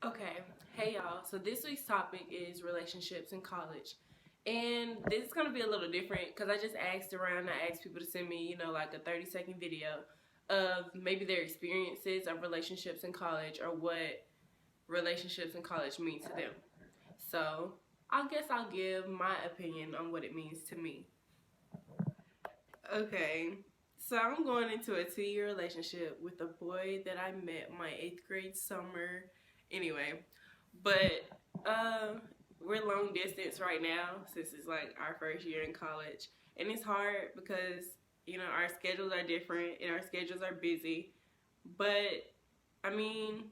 Okay, hey y'all. So this week's topic is relationships in college. And this is going to be a little different because I just asked around. I asked people to send me, like a 30-second video of maybe their experiences of relationships in college or what relationships in college mean to them. So I guess I'll give my opinion on what it means to me. Okay, so I'm going into a 2-year relationship with a boy that I met my 8th grade summer. Anyway, but we're long distance right now since it's like our first year in college, and it's hard because our schedules are different and our schedules are busy. But I mean,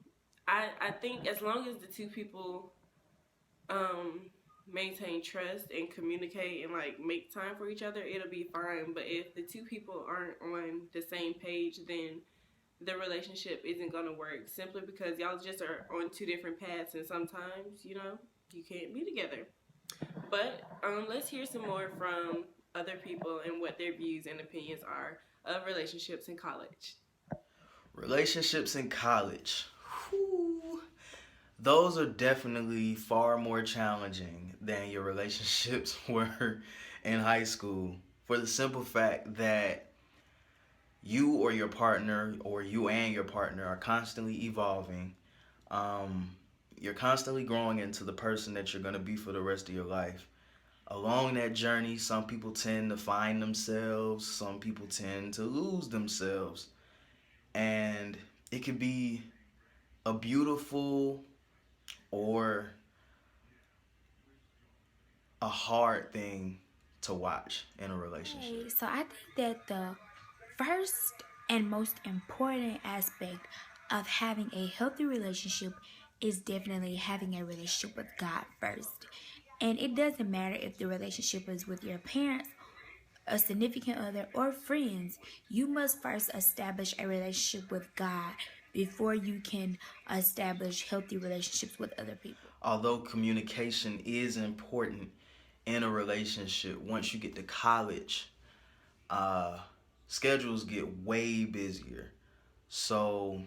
I think as long as the two people um maintain trust and communicate and like make time for each other, it'll be fine. But if the two people aren't on the same page, then the relationship isn't gonna work simply because y'all just are on two different paths, and sometimes you can't be together. But let's hear some more from other people and what their views and opinions are of relationships in college. Relationships in college. Whew. Those are definitely far more challenging than your relationships were in high school for the simple fact that you and your partner are constantly evolving. Um, you're constantly growing into the person that you're going to be for the rest of your life. Along that journey, some people tend to find themselves, some people tend to lose themselves. And it could be a beautiful or a hard thing to watch in a relationship. Okay, so I think that the first and most important aspect of having a healthy relationship is definitely having a relationship with God first. And it doesn't matter if the relationship is with your parents, a significant other, or friends. You must first establish a relationship with God before you can establish healthy relationships with other people. Although communication is important in a relationship, once you get to college, uh, schedules get way busier. So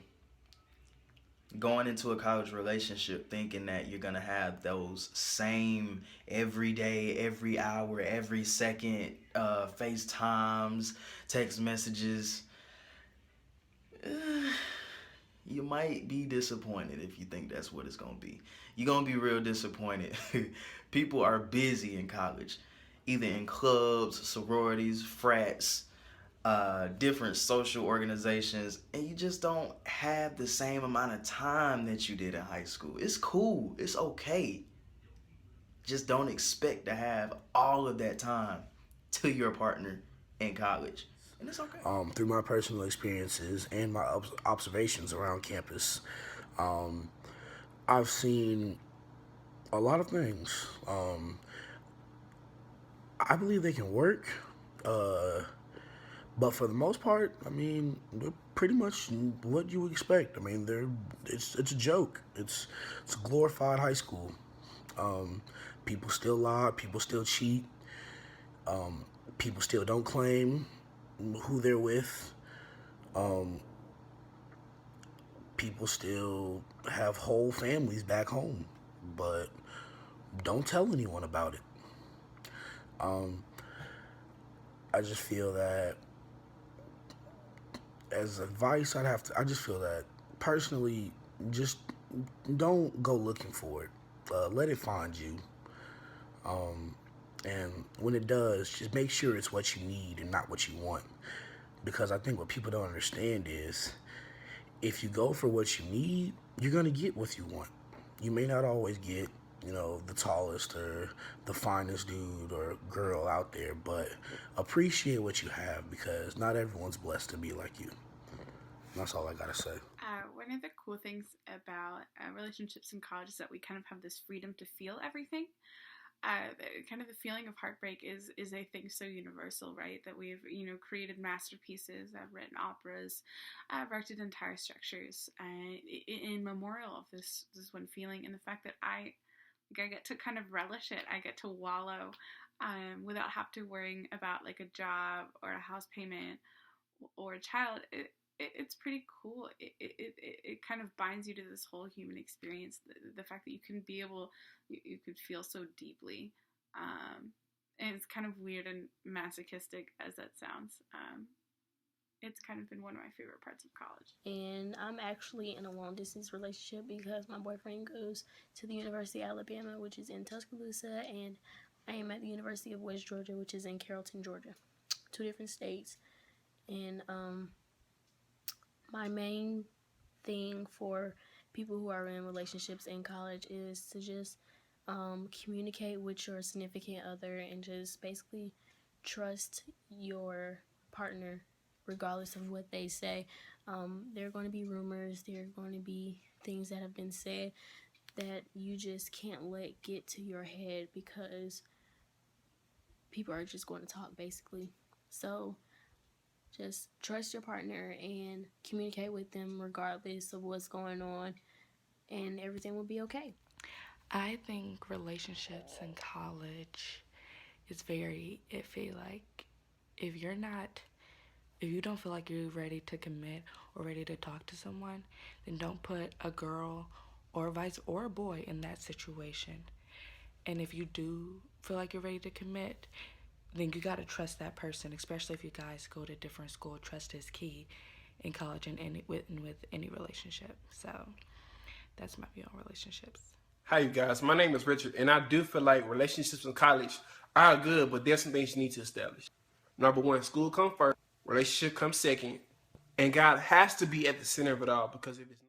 going into a college relationship thinking that you're gonna have those same every day, every hour, every second FaceTimes, text messages, you might be disappointed if you think that's what it's gonna be. You're gonna be real disappointed. People are busy in college, either in clubs, sororities, frats, different social organizations, and you just don't have the same amount of time that you did in high school. It's cool, it's okay. Just don't expect to have all of that time to your partner in college, and it's okay. Through my personal experiences and my observations around campus, um, I've seen a lot of things. I believe they can work, uh, but for the most part, I mean, they're pretty much what you would expect. I mean, it's a joke. It's a glorified high school. Um, People still lie. People still cheat. People still don't claim who they're with. Um, People still have whole families back home, but don't tell anyone about it. Um, I just feel that as advice, I just feel that personally, just don't go looking for it. Let it find you. Um, and when it does, just make sure it's what you need and not what you want. Because I think what people don't understand is if you go for what you need, you're going to get what you want. You may not always get, the tallest or the finest dude or girl out there, but appreciate what you have because not everyone's blessed to be like you. That's all I got to say. One of the cool things about relationships in college is that we kind of have this freedom to feel everything. Kind of the feeling of heartbreak is a thing so universal, right? That we've created masterpieces, written operas, erected entire structures in memorial of this one feeling, and the fact that I get to kind of relish it. I get to wallow without have to worrying about like a job or a house payment or a child. it's pretty cool. It kind of binds you to this whole human experience. The fact that you can be able, you could feel so deeply. And it's kind of weird and masochistic as that sounds. It's kind of been one of my favorite parts of college. And I'm actually in a long distance relationship because my boyfriend goes to the University of Alabama, which is in Tuscaloosa, and I am at the University of West Georgia, which is in Carrollton, Georgia. 2 different states. And my main thing for people who are in relationships in college is to just communicate with your significant other and just basically trust your partner regardless of what they say. There are going to be rumors, there are going to be things that have been said that you just can't let get to your head because people are just going to talk, basically. So just trust your partner and communicate with them regardless of what's going on, and everything will be okay. I think relationships in college is very iffy. Like, if you don't feel like you're ready to commit or ready to talk to someone, then don't put a girl or a boy in that situation. And if you do feel like you're ready to commit, then you gotta trust that person, especially if you guys go to different school. Trust is key in college and with any relationship. So that's my view on relationships. Hi, you guys. My name is Richard, and I do feel like relationships in college are good, but there's some things you need to establish. Number one, school comes first, relationship comes second, and God has to be at the center of it all, because if it's